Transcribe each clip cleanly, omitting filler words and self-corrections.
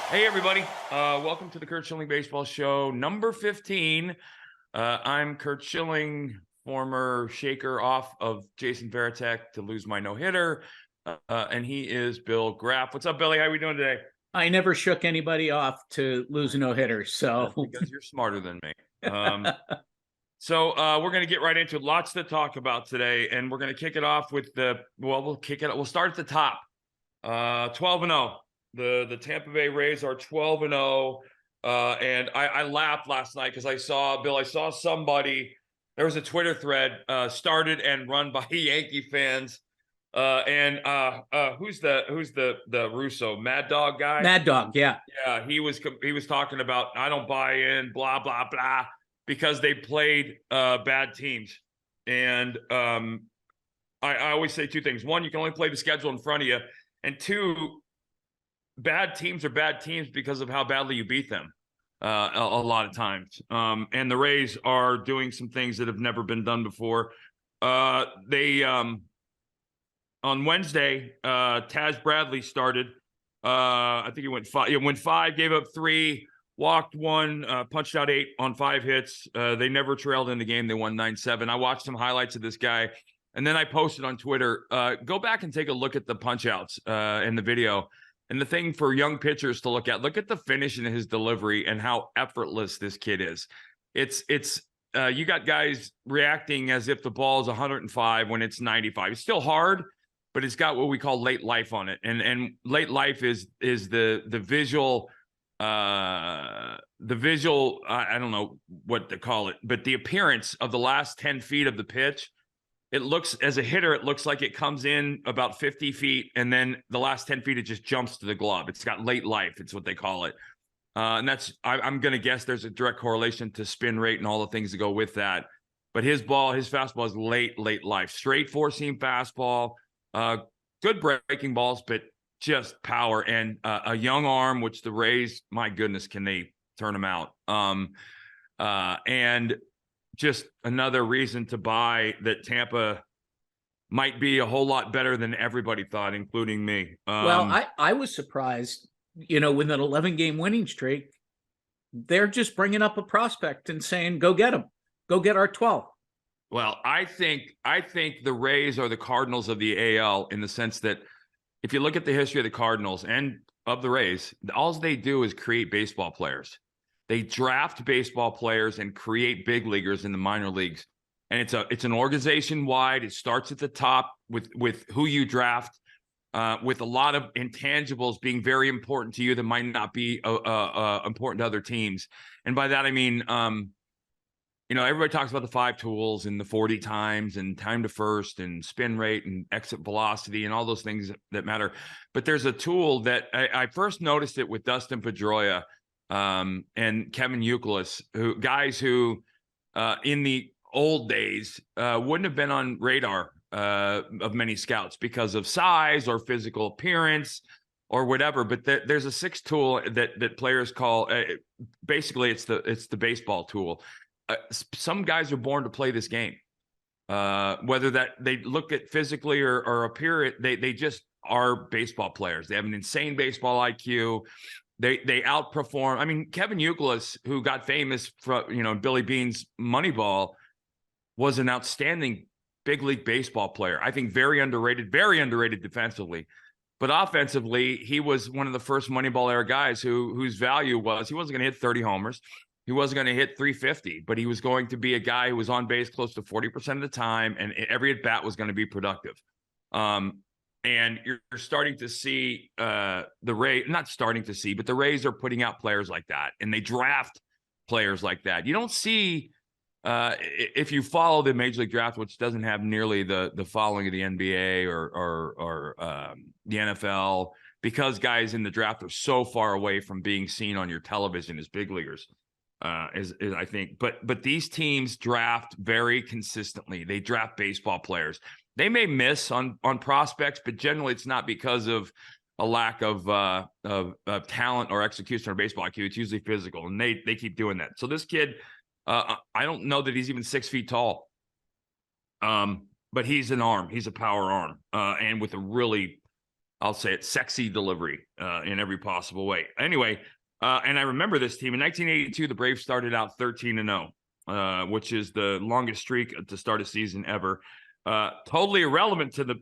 Hey, everybody. Welcome to the Curt Schilling Baseball Show, number 15. I'm Curt Schilling, former shaker off of Jason Varitek to lose my no-hitter. And he is Bill Graff. What's up, Billy? How are we doing today? I never shook anybody off to lose a no-hitter, so. That's because you're smarter than me. So we're going to get right into it. Lots to talk about today, and we're going to kick it off with we'll start at the top. 12-0. The Tampa Bay Rays are 12-0. And I laughed last night because I saw somebody, there was a Twitter thread started and run by Yankee fans. Who's the Russo Mad Dog guy? Mad Dog, yeah. Yeah, he was talking about, I don't buy in, blah, blah, blah, because they played bad teams. And I always say two things. One, you can only play the schedule in front of you. And two, bad teams are bad teams because of how badly you beat them a lot of times. And the Rays are doing some things that have never been done before. They on Wednesday, Taz Bradley started. I think he went five, gave up 3, walked 1, punched out 8 on 5 hits. They never trailed in the game. They won 9-7. I watched some highlights of this guy, and then I posted on Twitter. Go back and take a look at the punch outs in the video. And the thing for young pitchers to look at the finish in his delivery and how effortless this kid is. It's you got guys reacting as if the ball is 105 when it's 95. It's still hard, but it's got what we call late life on it. And late life is the visual, I don't know what to call it, but the appearance of the last 10 feet of the pitch. It looks, as a hitter, it looks like it comes in about 50 feet, and then the last 10 feet, it just jumps to the glove. It's got late life. It's what they call it. And that's, I'm going to guess there's a direct correlation to spin rate and all the things that go with that. But his fastball is late life. Straight four-seam fastball, good breaking balls, but just power and a young arm, which the Rays, my goodness, can they turn them out? And just another reason to buy that Tampa might be a whole lot better than everybody thought, including me. Well, I was surprised, with an 11-game winning streak, they're just bringing up a prospect and saying, go get him. Go get our 12. Well, I think the Rays are the Cardinals of the AL in the sense that if you look at the history of the Cardinals and of the Rays, all they do is create baseball players. They draft baseball players and create big leaguers in the minor leagues. And it's an organization wide. It starts at the top with who you draft, with a lot of intangibles being very important to you that might not be important to other teams. And by that, I mean, everybody talks about the 5 tools and the 40 times and time to first and spin rate and exit velocity and all those things that matter. But there's a tool that I first noticed it with Dustin Pedroia and Kevin Youkilis, guys who in the old days wouldn't have been on radar of many scouts because of size or physical appearance or whatever. But there's a 6 tool that players call basically it's the baseball tool. Some guys are born to play this game, whether that they look at physically or appear, they just are baseball players. They have an insane baseball IQ. They outperform. I mean, Kevin Youkilis, who got famous from, Billy Bean's Moneyball, was an outstanding big league baseball player. I think very underrated defensively. But offensively, he was one of the first Moneyball era guys whose value was he wasn't going to hit 30 homers. He wasn't going to hit 350, but he was going to be a guy who was on base close to 40% of the time, and every at bat was going to be productive. And you're starting to see the Rays, not starting to see, but the Rays are putting out players like that, and they draft players like that. You don't see, if you follow the Major League Draft, which doesn't have nearly the following of the NBA or the NFL, because guys in the draft are so far away from being seen on your television as big leaguers. Is I think, but these teams draft very consistently. They draft baseball players. They may miss on prospects, but generally it's not because of a lack of talent or execution or baseball IQ. It's usually physical, and they keep doing that. So this kid, I don't know that he's even 6 feet tall, but he's an arm. He's a power arm, and with a really I'll say it, sexy delivery in every possible way. Anyway, and I remember this team in 1982. The Braves started out 13-0, which is the longest streak to start a season ever. Totally irrelevant to the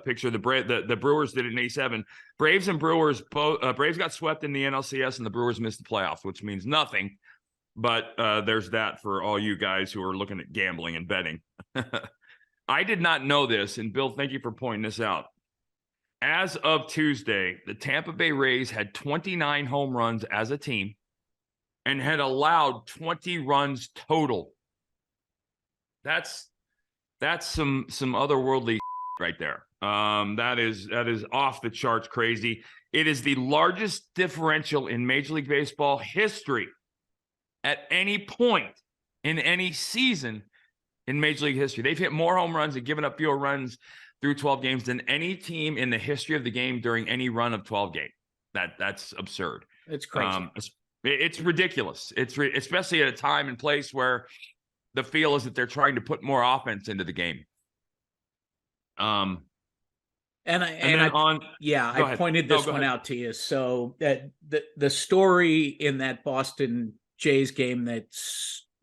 picture. The Brewers did it in '87. Braves and Brewers both. Braves got swept in the NLCS, and the Brewers missed the playoffs, which means nothing. But there's that for all you guys who are looking at gambling and betting. I did not know this, and Bill, thank you for pointing this out. As of Tuesday, the Tampa Bay Rays had 29 home runs as a team and had allowed 20 runs total. That's some otherworldly right there. That is off the charts crazy. It is the largest differential in Major League Baseball history at any point in any season in Major League history. They've hit more home runs and given up fewer runs through 12 games than any team in the history of the game during any run of 12 games. That's absurd. It's crazy. It's ridiculous. Especially at a time and place where the feel is that they're trying to put more offense into the game. I pointed this one out to you. So that the story in that Boston Jays game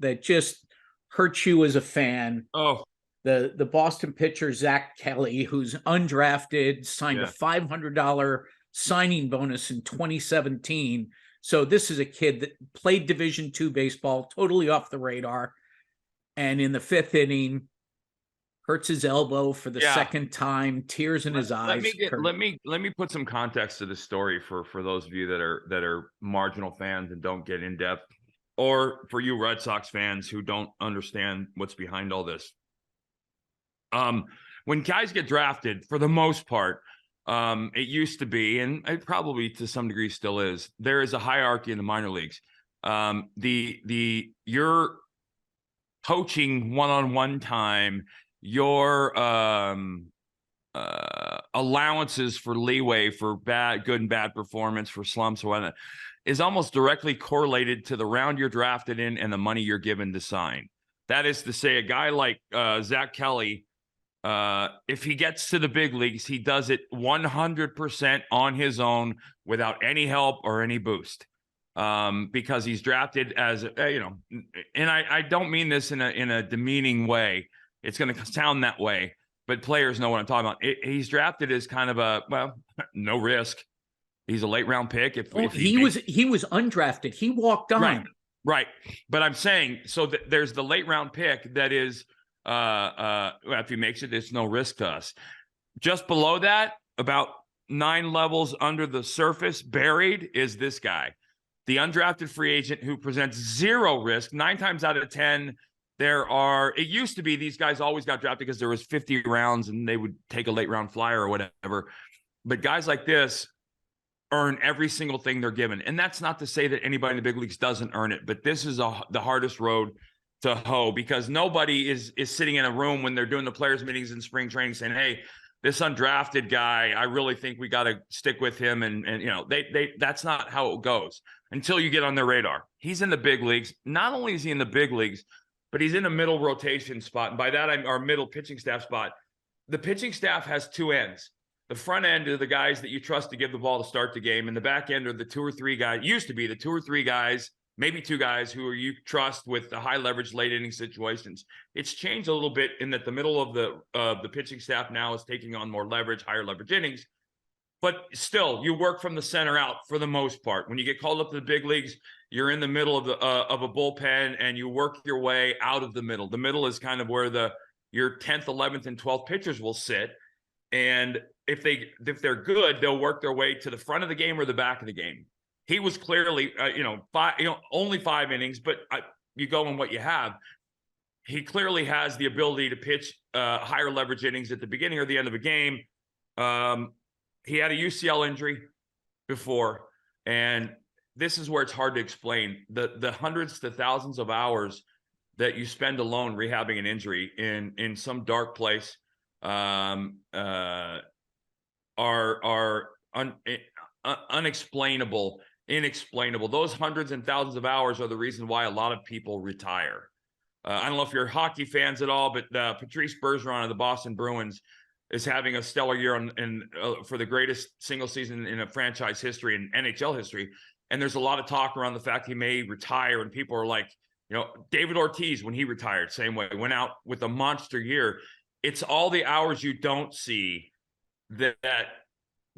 that just hurts you as a fan. Oh, the Boston pitcher Zach Kelly, who's undrafted, signed a $500 signing bonus in 2017. So this is a kid that played Division II baseball, totally off the radar. And in the fifth inning, hurts his elbow for the second time, tears in his eyes. Let me put some context to this story for those of you that are marginal fans and don't get in depth, or for you Red Sox fans who don't understand what's behind all this. When guys get drafted, for the most part, it used to be, and it probably to some degree still is, there is a hierarchy in the minor leagues. Your coaching one-on-one time, your allowances for leeway for good and bad performance, for slumps or whatnot, is almost directly correlated to the round you're drafted in and the money you're given to sign. That is to say, a guy like Zach Kelly, if he gets to the big leagues, he does it 100% on his own without any help or any boost, because he's drafted as and I don't mean this in a demeaning way. It's going to sound that way, but players know what I'm talking about. He's drafted as kind of no risk. He's a late round pick. If he was undrafted, he walked on. Right. But I'm saying, so there's the late round pick that is, if he makes it, it's no risk to us. Just below that, about 9 levels under the surface, buried, is this guy, the undrafted free agent who presents zero risk. 9 times out of 10, it used to be these guys always got drafted because there was 50 rounds and they would take a late round flyer or whatever. But guys like this earn every single thing they're given. And that's not to say that anybody in the big leagues doesn't earn it, but this is the hardest road to hoe, because nobody is sitting in a room when they're doing the players meetings in spring training saying, hey, this undrafted guy, I really think we got to stick with him. And that's not how it goes until you get on their radar. He's in the big leagues. Not only is he in the big leagues, but he's in a middle rotation spot. And by that, our middle pitching staff spot. The pitching staff has 2 ends. The front end are the guys that you trust to give the ball to start the game. And the back end are the 2 or 3 guys, used to be the 2 or 3 guys, maybe 2 guys who you trust with the high leverage late inning situations. It's changed a little bit in that the middle of the pitching staff now is taking on more leverage, higher leverage innings. But still, you work from the center out for the most part. When you get called up to the big leagues, you're in the middle of a bullpen and you work your way out of the middle. The middle is kind of where your 10th, 11th, and 12th pitchers will sit. And if they're good, they'll work their way to the front of the game or the back of the game. He was clearly, only 5 innings, but you go on what you have. He clearly has the ability to pitch higher leverage innings at the beginning or the end of a game. He had a UCL injury before, and this is where it's hard to explain the hundreds to thousands of hours that you spend alone rehabbing an injury in some dark place. Are unexplainable, inexplainable. Those hundreds and thousands of hours are the reason why a lot of people retire. I don't know if you're hockey fans at all, but Patrice Bergeron of the Boston Bruins is having a stellar year for the greatest single season in a franchise history and NHL history. And there's a lot of talk around the fact he may retire, and people are like, David Ortiz, when he retired, same way, went out with a monster year. It's all the hours you don't see that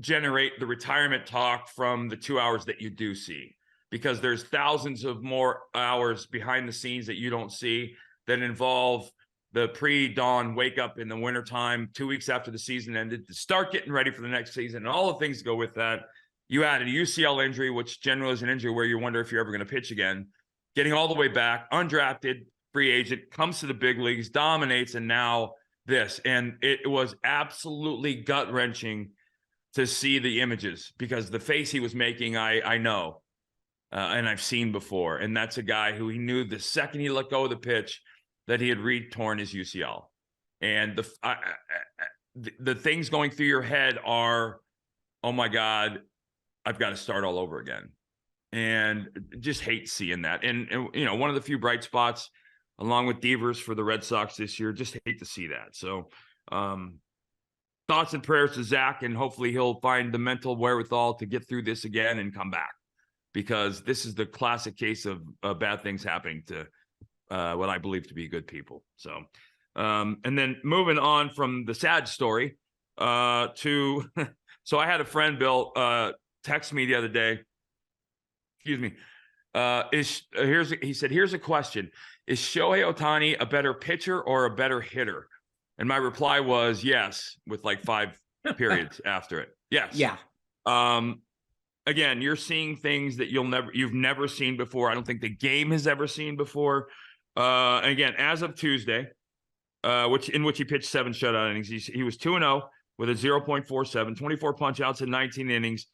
generate the retirement talk from the 2 hours that you do see, because there's thousands of more hours behind the scenes that you don't see that involve the pre-dawn wake up in the wintertime, 2 weeks after the season ended, to start getting ready for the next season, and all the things that go with that. You added a UCL injury, which generally is an injury where you wonder if you're ever going to pitch again. Getting all the way back, undrafted, free agent, comes to the big leagues, dominates, and now this. And it was absolutely gut-wrenching to see the images, because the face he was making, I know, and I've seen before. And that's a guy who he knew the second he let go of the pitch that he had re-torn his UCL. And the things going through your head are, oh my God, I've got to start all over again. And just hate seeing that. And one of the few bright spots, along with Devers for the Red Sox this year, just hate to see that. So thoughts and prayers to Zach, and hopefully he'll find the mental wherewithal to get through this again and come back, because this is the classic case of bad things happening to what I believe to be good people. So, and then moving on from the sad story to, so I had a friend, Bill, text me the other day. Excuse me. He said, here's a question. Is Shohei Ohtani a better pitcher or a better hitter? And my reply was yes, with like 5 periods after it. Yes. Yeah. Again, you're seeing things that you've never seen before. I don't think the game has ever seen before. Again, as of Tuesday, in which he pitched 7 shutout innings, he was 2-0 with a 0.47, 24 punch outs in 19 innings.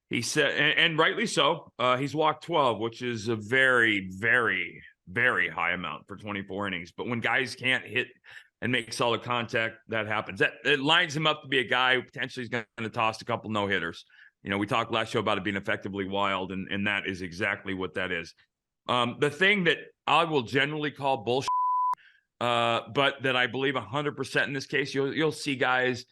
He said, and rightly so, he's walked 12, which is a very, very, very high amount for 24 innings. But when guys can't hit and make solid contact, that happens. It lines him up to be a guy who potentially is going to toss a couple no-hitters. We talked last show about it being effectively wild, and that is exactly what that is. The thing that I will generally call bullshit, but that I believe 100% in this case, you'll see guys,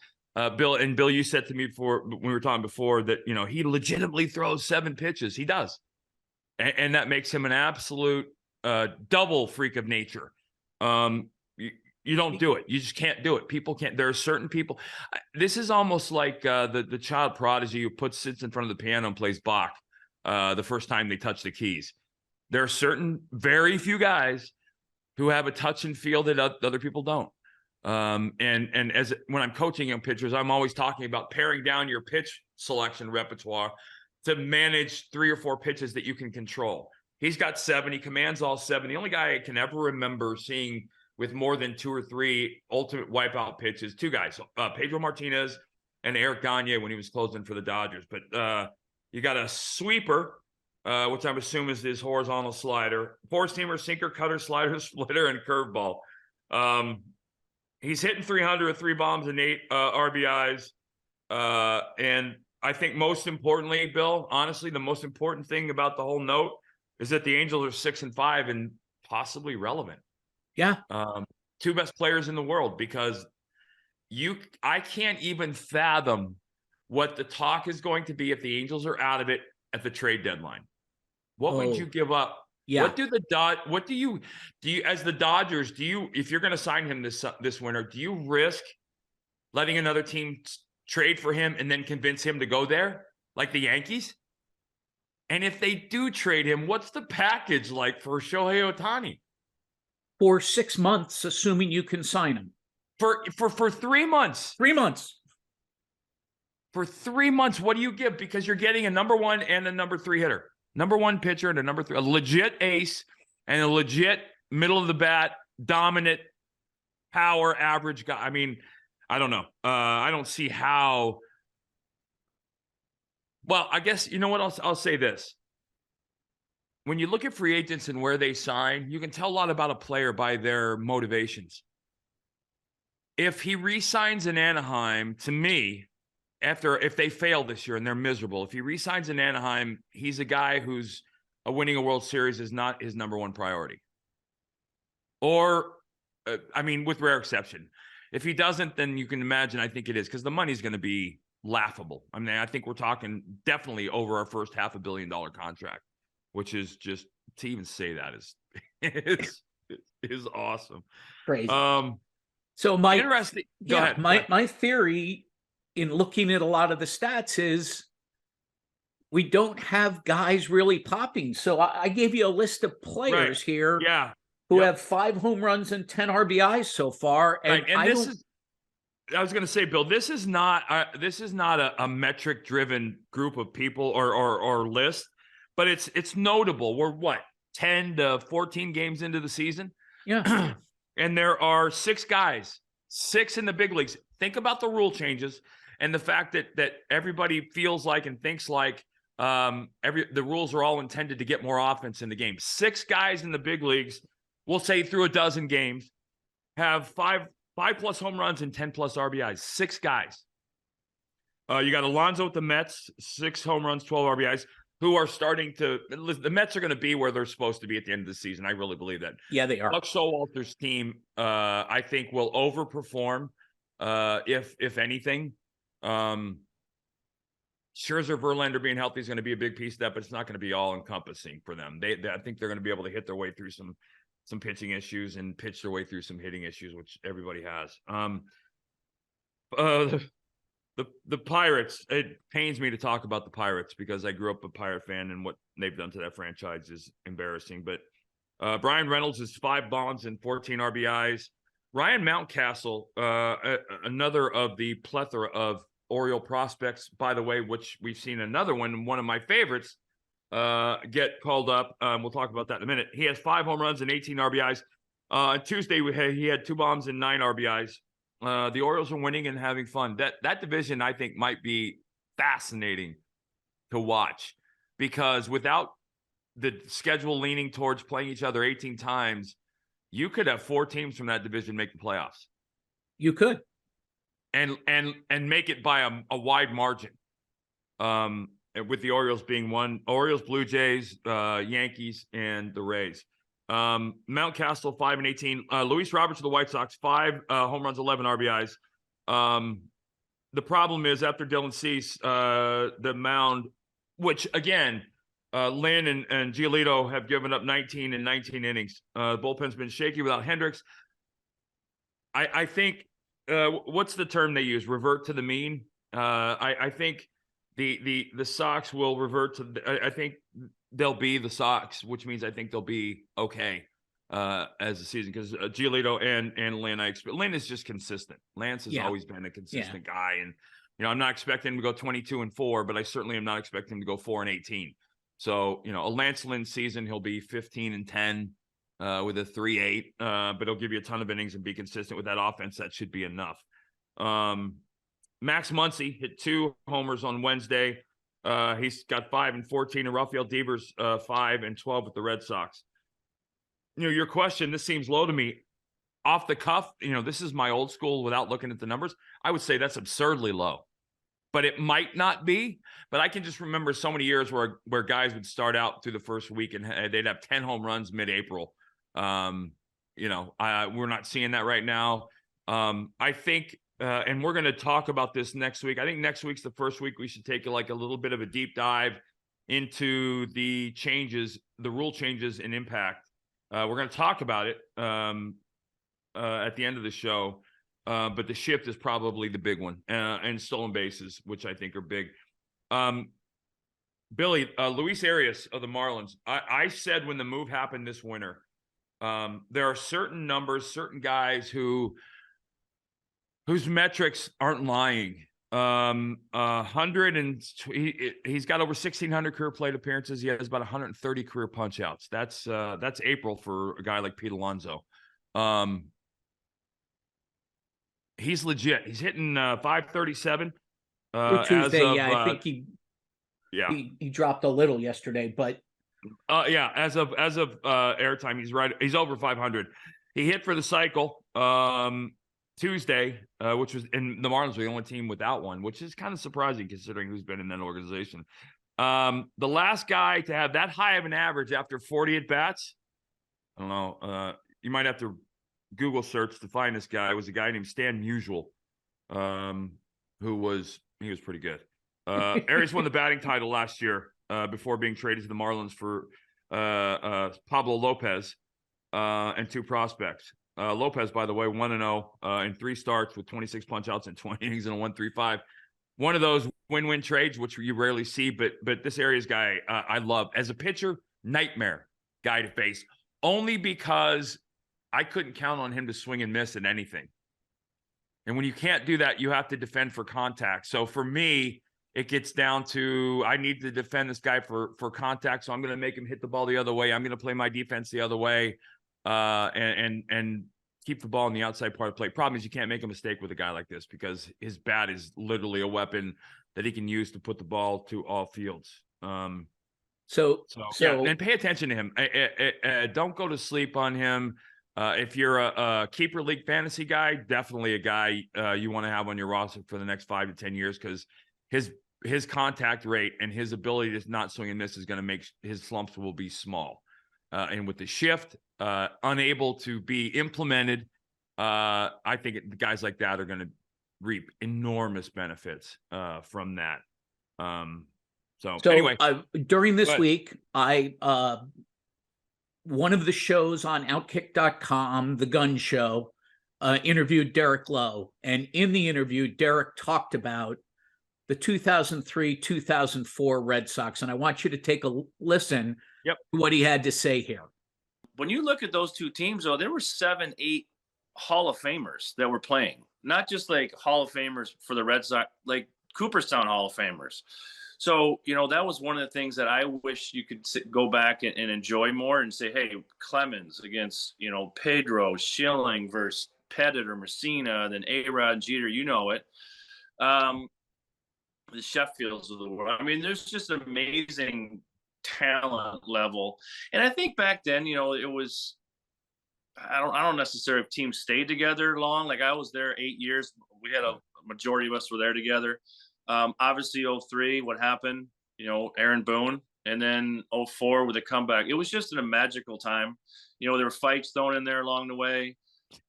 Bill, you said to me before, when we were talking before, that, he legitimately throws 7 pitches. He does. And that makes him an absolute double freak of nature. You don't do it. You just can't do it. People can't. There are certain people. This is almost like the child prodigy who sits in front of the piano and plays Bach the first time they touch the keys. There are certain very few guys who have a touch and feel that other people don't. And when I'm coaching young pitchers, I'm always talking about paring down your pitch selection repertoire to manage 3 or 4 pitches that you can control. He's got 7. He commands all 7. The only guy I can ever remember seeing with more than 2 or 3 ultimate wipeout pitches, 2 guys, Pedro Martinez and Eric Gagne when he was closing for the Dodgers. But you got a sweeper, which I'm assuming is his horizontal slider, 4-seamer, sinker, cutter, slider, splitter, and curveball. He's hitting 300 with 3 bombs and 8 RBIs. And I think most importantly, Bill, honestly, the most important thing about the whole note is that the Angels are 6-5 and possibly relevant. Yeah. 2 best players in the world, because I can't even fathom what the talk is going to be if the Angels are out of it at the trade deadline. What would you give up? Yeah. What do you as the Dodgers, if you're going to sign him this winter, do you risk letting another team trade for him and then convince him to go there like the Yankees? And if they do trade him, what's the package like for Shohei Ohtani? For 6 months, assuming you can sign him. For 3 months. 3 months. For 3 months, what do you give? Because you're getting a number 1 and a number 3 hitter. Number 1 pitcher and a number 3, a legit ace and a legit middle of the bat, dominant, power, average guy. I mean, I don't know. I don't see how. Well, I guess, you know what? I'll say this. When you look at free agents and where they sign, you can tell a lot about a player by their motivations. If he re-signs in Anaheim, to me, if they fail this year and they're miserable, if he re-signs in Anaheim, he's a guy who's winning a World Series is not his number 1 priority. Or, with rare exception. If he doesn't, then you can imagine, I think it is, because the money's going to be laughable. I mean, I think we're talking definitely over our first $500 million contract, which is just, to even say that is awesome. Crazy. So interesting. Go ahead. My theory in looking at a lot of the stats is we don't have guys really popping. So I gave you a list of players here who have 5 home runs and 10 RBIs so far. And, I was going to say, Bill, this is not a metric driven group of people or list, but it's notable. We're 10 to 14 games into the season. Yeah. And there are 6 guys, 6 in the big leagues. Think about the rule changes and the fact that everybody feels like and thinks like the rules are all intended to get more offense in the game. 6 guys in the big leagues, we'll say through a dozen games, have 5 plus home runs and 10 plus RBIs. 6 guys. You got Alonso with the Mets, 6 home runs, 12 RBIs, who are starting to. The Mets are going to be where they're supposed to be at the end of the season. I really believe that. Yeah, they are. Buck Showalter's team, I think, will overperform. If anything, Scherzer, Verlander being healthy is going to be a big piece of that, but it's not going to be all encompassing for them. I think they're going to be able to hit their way through some pitching issues and pitch their way through some hitting issues, which everybody has. The Pirates, it pains me to talk about the Pirates because I grew up a Pirate fan and what they've done to that franchise is embarrassing. But Brian Reynolds is 5 bombs and 14 RBIs. Ryan Mountcastle, another of the plethora of Oriole prospects, by the way, which we've seen another one of my favorites, get called up. We'll talk about that in a minute. He has 5 home runs and 18 RBIs. On Tuesday, he had 2 bombs and 9 RBIs. The Orioles are winning and having fun. That division, I think, might be fascinating to watch because without the schedule leaning towards playing each other 18 times, you could have 4 teams from that division make the playoffs. You could. And make it by a wide margin. With the Orioles being one. Orioles, Blue Jays, Yankees, and the Rays. Mountcastle, 5 and 18. Luis Roberts of the White Sox, 5 home runs, 11 RBIs. The problem is after Dylan Cease, the mound, which again, Lynn and Giolito have given up 19 in 19 innings. The bullpen's been shaky without Hendricks. I think, what's the term they use? Revert to the mean. I think the Sox will revert to. I think they'll be the Sox, which means I think they'll be okay as the season because Giolito and Lynn. Lynn is just consistent. Lance has always been a consistent guy, and I'm not expecting him to go 22-4, but I certainly am not expecting him to go 4-18. So a Lance Lynn season, he'll be 15-10 with a 3.8, but he'll give you a ton of innings and be consistent with that offense. That should be enough. Max Muncy hit 2 homers on Wednesday. He's got 5 and 14, and Rafael Devers 5 and 12 with the Red Sox. Your question, this seems low to me. Off the cuff, this is my old school without looking at the numbers. I would say that's absurdly low. But it might not be. But I can just remember so many years where guys would start out through the first week and they'd have 10 home runs mid-April. We're not seeing that right now. I think, and we're going to talk about this next week. I think next week's the first week we should take a little bit of a deep dive into the changes, the rule changes and impact. We're going to talk about it at the end of the show. But the shift is probably the big one, and stolen bases, which I think are big. Billy, Luis Arraez of the Marlins. I said when the move happened this winter, there are certain numbers, certain guys whose metrics aren't lying. 100 and he's got over 1,600 career plate appearances. He has about 130 career punch outs. That's April for a guy like Pete Alonso. He's legit. He's hitting 537. Tuesday, I think he dropped a little yesterday, but as of airtime, he's right. He's over 500. He hit for the cycle Tuesday, which was, and the Marlins were the only team without one, which is kind of surprising considering who's been in that organization. The last guy to have that high of an average after 40 at bats, I don't know. You might have to Google search to find this guy was a guy named Stan Musial, he was pretty good. Arraez won the batting title last year before being traded to the Marlins for Pablo Lopez and 2 prospects. Lopez, by the way, 1-0 in 3 starts with 26 punch-outs and 20 innings and a 1.35. One of those win-win trades, which you rarely see, but this Arraez guy I love. As a pitcher, nightmare guy to face, only because I couldn't count on him to swing and miss at anything. And when you can't do that, you have to defend for contact. So for me, it gets down to I need to defend this guy for contact, so I'm going to make him hit the ball the other way. I'm going to play my defense the other way, and keep the ball in the outside part of the plate. Problem is you can't make a mistake with a guy like this because his bat is literally a weapon that he can use to put the ball to all fields. So yeah, and pay attention to him. Don't go to sleep on him. If you're a keeper league fantasy guy, definitely a guy you want to have on your roster for the next 5 to 10 years because his contact rate and his ability to not swing and miss is going to make his slumps will be small. And with the shift unable to be implemented, I think the guys like that are going to reap enormous benefits from that. So anyway, during this week, one of the shows on Outkick.com, The Gun Show, interviewed Derek Lowe. And in the interview, Derek talked about the 2003-2004 Red Sox. And I want you to take a listen to what he had to say here. When you look at those 2 teams, though, there were 7, 8 Hall of Famers that were playing. Not just like Hall of Famers for the Red Sox, like Cooperstown Hall of Famers. So, that was one of the things that I wish you could go back and enjoy more and say, hey, Clemens against, Pedro, Schilling versus Pettit or Messina, then A-Rod and Jeter, it. The Sheffields of the world. I mean, there's just amazing talent level. And I think back then, it was, I don't necessarily if teams stayed together long. Like I was there 8 years. We had a majority of us were there together. Obviously 03, what happened, Aaron Boone, and then 04 with a comeback. It was just a magical time. There were fights thrown in there along the way.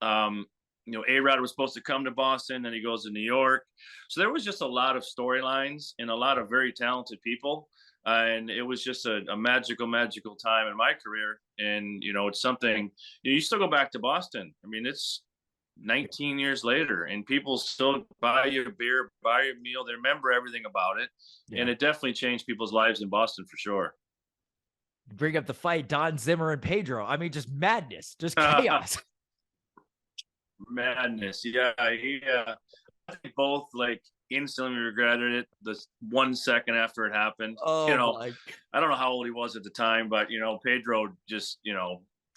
A-Rod was supposed to come to Boston, then he goes to New York. So there was just a lot of storylines and a lot of very talented people. And it was just a magical time in my career. And, it's something, you still go back to Boston. I mean, it's 19 years later and people still buy you a beer, buy you a meal. They remember everything about it. Yeah. And it definitely changed people's lives in Boston for sure. Bring up the fight, Don Zimmer and Pedro. I mean, just madness, just chaos. Madness. Yeah. I think both instantly regretted it the 1 second after it happened. I don't know how old he was at the time, but Pedro just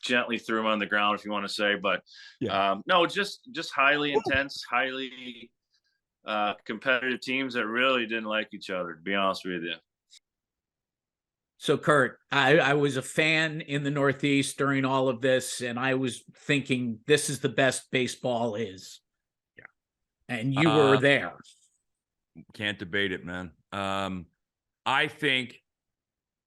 gently threw him on the ground, if you want to say, but no, just highly intense, highly competitive teams that really didn't like each other, to be honest with you. So Curt, I was a fan in the Northeast during all of this, and I was thinking this is the best baseball is. Yeah. And you were there. Can't debate it, man. I think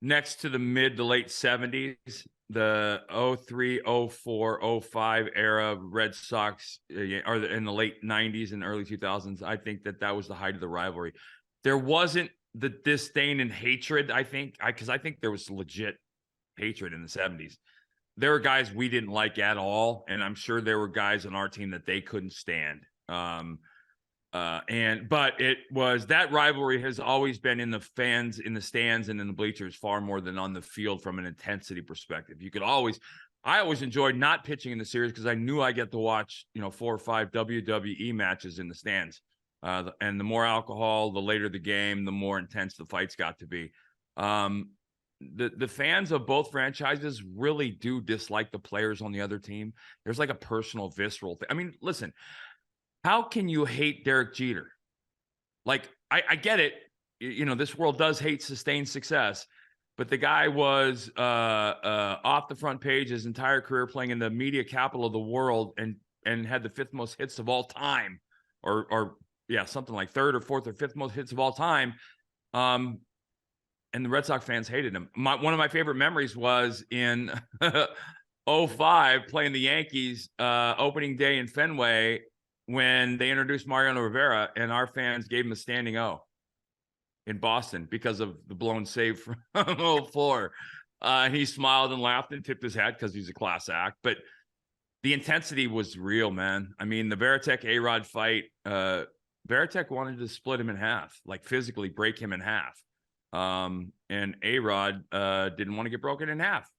next to the mid to late 70s, the 03, 04, 05 era Red Sox, or in the late 90s and early 2000s, I think that was the height of the rivalry. There wasn't the disdain and hatred, I think, because I think there was legit hatred in the 70s. There were guys we didn't like at all, and I'm sure there were guys on our team that they couldn't stand. But it was that rivalry has always been in the fans, in the stands, and in the bleachers far more than on the field from an intensity perspective. I always enjoyed not pitching in the series because I knew I get to watch 4 or 5 WWE matches in the stands. And the more alcohol, the later the game, the more intense the fights got to be. The fans of both franchises really do dislike the players on the other team. There's like a personal, visceral thing. I mean, listen. How can you hate Derek Jeter? Like, I get it. This world does hate sustained success, but the guy was off the front page his entire career, playing in the media capital of the world, and had the 5th most hits of all time, or something like 3rd or 4th or 5th most hits of all time. And the Red Sox fans hated him. One of my favorite memories was in '05 playing the Yankees opening day in Fenway when they introduced Mariano Rivera, and our fans gave him a standing O in Boston because of the blown save from '04. And he smiled and laughed and tipped his hat because he's a class act. But the intensity was real, man. I mean, the Veritek A-Rod fight, Veritek wanted to split him in half, like physically break him in half. And A-Rod didn't want to get broken in half.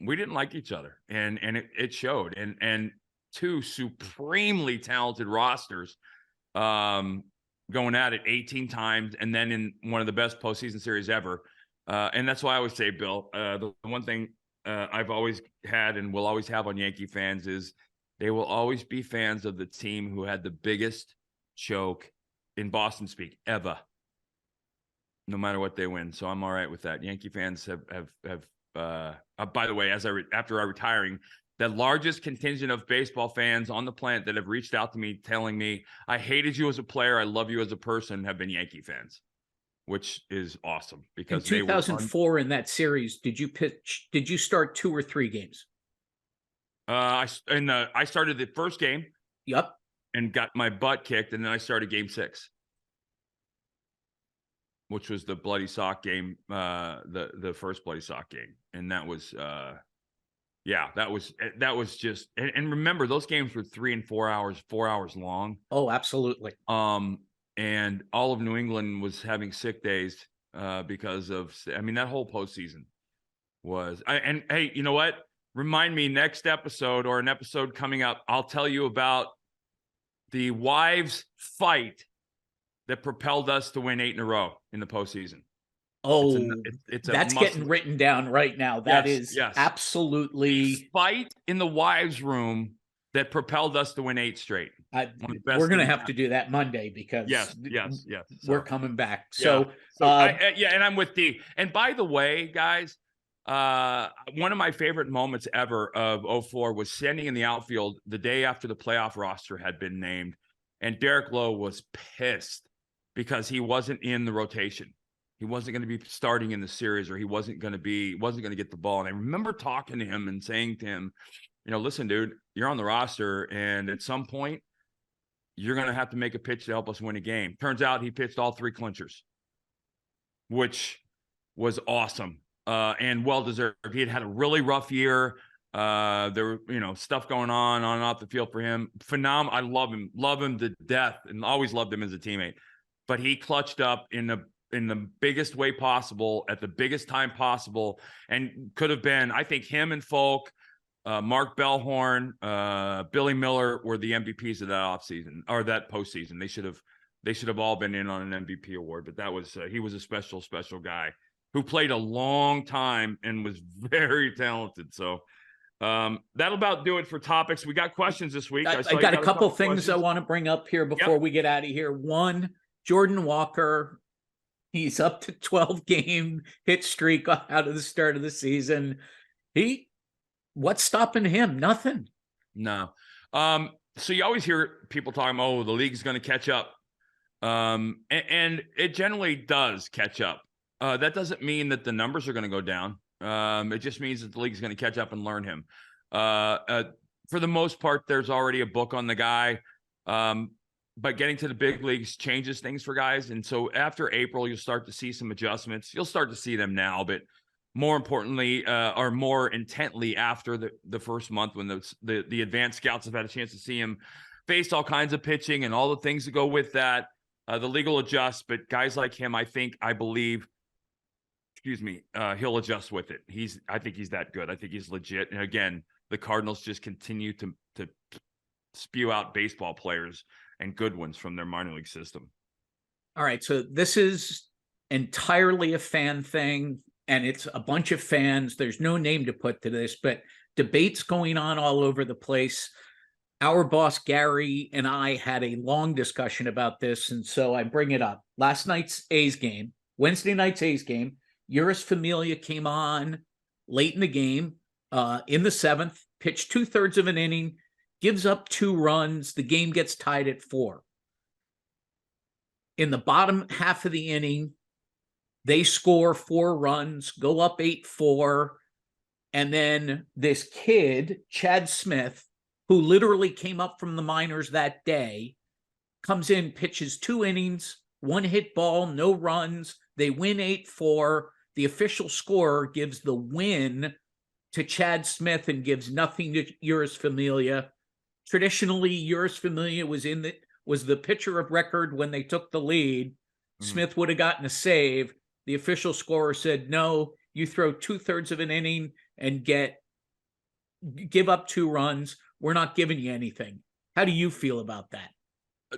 We didn't like each other, and it showed. And two supremely talented rosters going at it 18 times, and then in one of the best postseason series ever. And that's why I always say, Bill, the one thing I've always had and will always have on Yankee fans is they will always be fans of the team who had the biggest choke in Boston speak ever, no matter what they win. So I'm all right with that. Yankee fans have by the way, after our retiring, the largest contingent of baseball fans on the planet that have reached out to me telling me, I hated you as a player, I love you as a person, have been Yankee fans, which is awesome because in 2004 in that series, did you start 2 or 3 games? I started the first game. Yep. And got my butt kicked, and then I started game 6. Which was the Bloody Sock game, the first Bloody Sock game. And that was that was just, and remember, those games were 3 and 4 hours long. Oh, absolutely. And all of New England was having sick days because of, I mean, that whole postseason was, and hey, you know what? Remind me next episode or an episode coming up, I'll tell you about the wives' fight that propelled us to win 8 in a row in the postseason. Oh, that's getting written down right now. That is absolutely fight in the wives' room that propelled us to win 8 straight. We're going to have to do that Monday because yes. We're coming back. And I'm with D. And by the way, guys, one of my favorite moments ever of '04 was standing in the outfield the day after the playoff roster had been named, and Derek Lowe was pissed because he wasn't in the rotation. He wasn't going to be starting in the series, or he wasn't going to get the ball. And I remember talking to him and saying to him, listen, dude, you're on the roster, and at some point you're going to have to make a pitch to help us win a game. Turns out he pitched all 3 clinchers, which was awesome and well-deserved. He had a really rough year. There were, stuff going on and off the field for him. Phenomenal. I love him to death, and always loved him as a teammate. But he clutched up in the biggest way possible at the biggest time possible, and could have been, I think, him and Folk, Mark Bellhorn, Billy Miller were the MVPs of that offseason or that postseason. They should have all been in on an MVP award. But that was he was a special guy who played a long time and was very talented. So that'll about do it for topics. We got questions this week. I got a couple things I want to bring up here before we get out of here. One, Jordan Walker, he's up to 12-game hit streak out of the start of the season. What's stopping him? Nothing. No. So you always hear people talking, the league's going to catch up. And it generally does catch up. That doesn't mean that the numbers are going to go down. It just means that the league's going to catch up and learn him. For the most part, there's already a book on the guy. But getting to the big leagues changes things for guys. And so after April, you'll start to see some adjustments. You'll start to see them now, but more importantly, or more intently after the first month, when the advanced scouts have had a chance to see him face all kinds of pitching and all the things that go with that. The league will adjust, but guys like him, I believe, he'll adjust with it. I think he's that good. I think he's legit. And again, the Cardinals just continue to spew out baseball players and good ones from their minor league system. All right. So this is entirely a fan thing, and it's a bunch of fans. There's no name to put to this, but debates going on all over the place. Our boss, Gary, and I had a long discussion about this, and so I bring it up. Last night's A's game, Wednesday night's A's game, Uris Familia came on late in the game, in the 7th, pitched 2/3 of an inning, gives up 2 runs. The game gets tied at 4. In the bottom half of the inning, they score 4 runs, go up 8-4. And then this kid, Chad Smith, who literally came up from the minors that day, comes in, pitches 2 innings, 1 hit ball, no runs. They win 8-4. The official scorer gives the win to Chad Smith and gives nothing to Yours Familia. Traditionally, Yours Familia was the pitcher of record when they took the lead. Smith would have gotten a save. The official scorer said, no, you throw 2/3 of an inning and give up 2 runs. We're not giving you anything. How do you feel about that?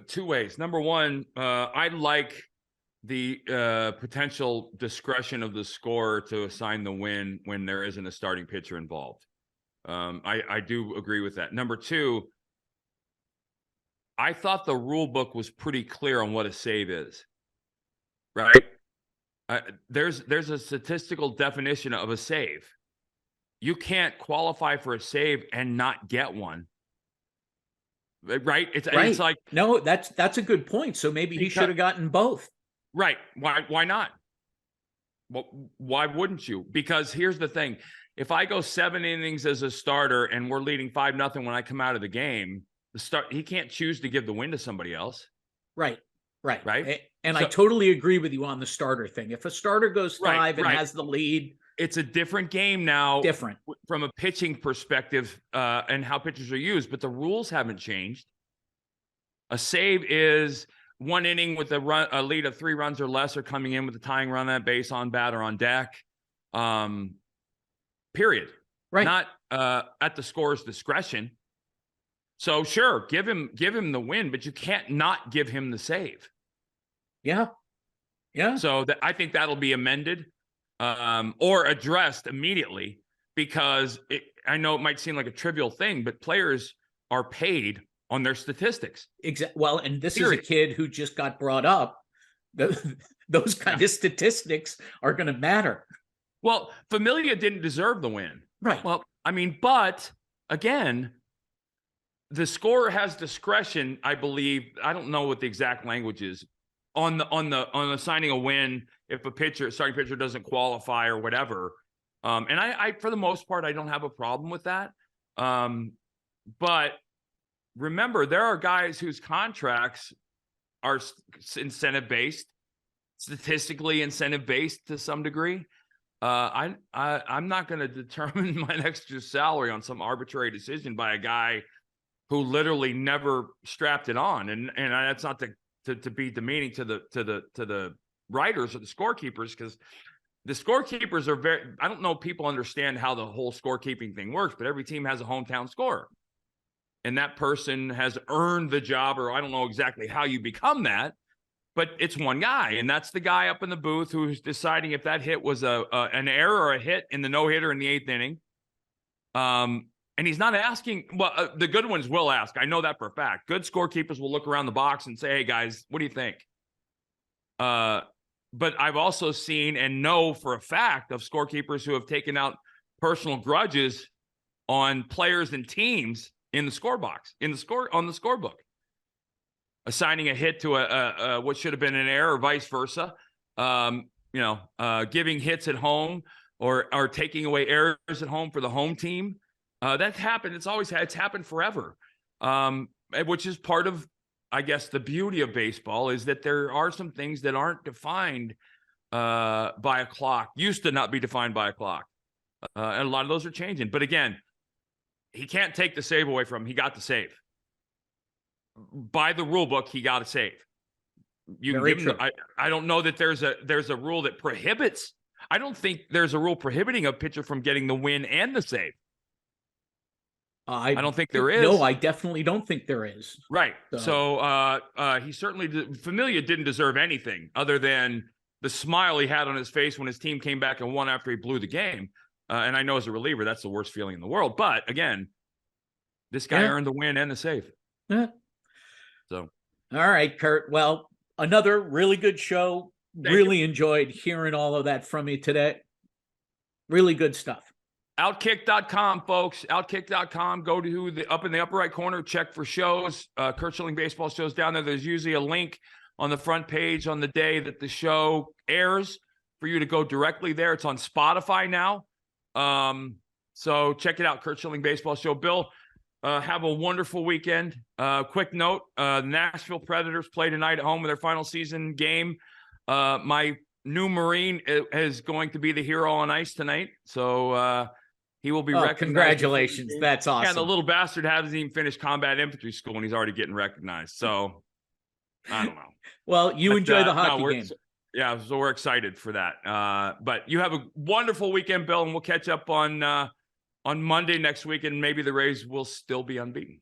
2 ways. Number one, I like the potential discretion of the scorer to assign the win when there isn't a starting pitcher involved. I do agree with that. Number two, I thought the rule book was pretty clear on what a save is, right? There's a statistical definition of a save. You can't qualify for a save and not get one, right? It's like, no, that's a good point. So maybe he should have gotten both. Right. Why not? Well, why wouldn't you? Because here's the thing. If I go 7 innings as a starter and we're leading 5-0 when I come out of the game, he can't choose to give the win to somebody else. Right. And So, I totally agree with you on the starter thing. If a starter goes 5 and right. has the lead, it's a different game now. Different. From a pitching perspective and how pitchers are used, but the rules haven't changed. A save is 1 inning with a lead of 3 runs or less, or coming in with a tying run at base, on bat, or on deck. Period. Right. Not at the scorer's discretion. So sure, give him the win, but you can't not give him the save. Yeah. So I think that'll be amended or addressed immediately, because I know it might seem like a trivial thing, but players are paid on their statistics. Exactly. Well, and this is a kid who just got brought up. Those kind of statistics are going to matter. Well, Familia didn't deserve the win. Right. Well, I mean, but again, the scorer has discretion, I believe. I don't know what the exact language is on assigning a win if a starting pitcher doesn't qualify or whatever. And I for the most part, I don't have a problem with that. But remember, there are guys whose contracts are incentive-based, statistically incentive-based to some degree. I'm not going to determine my next year's salary on some arbitrary decision by a guy who literally never strapped it on. And that's not to be demeaning to the writers or the scorekeepers, because the scorekeepers are I don't know if people understand how the whole scorekeeping thing works, but every team has a hometown scorer. And that person has earned the job, or I don't know exactly how you become that, but it's one guy. And that's the guy up in the booth who's deciding if that hit was an error or a hit in the no-hitter in the 8th inning. And he's not asking, well, the good ones will ask. I know that for a fact. Good scorekeepers will look around the box and say, hey, guys, what do you think? But I've also seen and know for a fact of scorekeepers who have taken out personal grudges on players and teams in the score box, on the scorebook, assigning a hit to a what should have been an error, or vice versa. Giving hits at home or taking away errors at home for the home team. That's happened. It's happened forever, which is part of, I guess, the beauty of baseball, is that there are some things that aren't defined by a clock, used to not be defined by a clock. And a lot of those are changing. But again, he can't take the save away from him. He got the save. By the rule book, he got a save. You can give him I don't know that there's a rule that prohibits. I don't think there's a rule prohibiting a pitcher from getting the win and the save. I don't think there is. No, I definitely don't think there is. Right. So he certainly Familia didn't deserve anything other than the smile he had on his face when his team came back and won after he blew the game. And I know as a reliever, that's the worst feeling in the world. But again, this guy earned the win and the save. Yeah. So, all right, Curt. Well, another really good show. Really enjoyed hearing all of that from you today. Really good stuff. Outkick.com, folks. Outkick.com. Go to up in the upper right corner, check for shows. Curt Schilling baseball shows down there. There's usually a link on the front page on the day that the show airs for you to go directly there. It's on Spotify now. So check it out, Curt Schilling Baseball Show. Bill, have a wonderful weekend. Quick note, Nashville Predators play tonight at home with their final season game. My new Marine is going to be the hero on ice tonight. So he will be recognized. Congratulations. That's awesome. Yeah, the little bastard hasn't even finished combat infantry school and he's already getting recognized. So I don't know. Well, you enjoy the hockey game. Yeah, so we're excited for that. But you have a wonderful weekend, Bill, and we'll catch up on Monday next week, and maybe the Rays will still be unbeaten.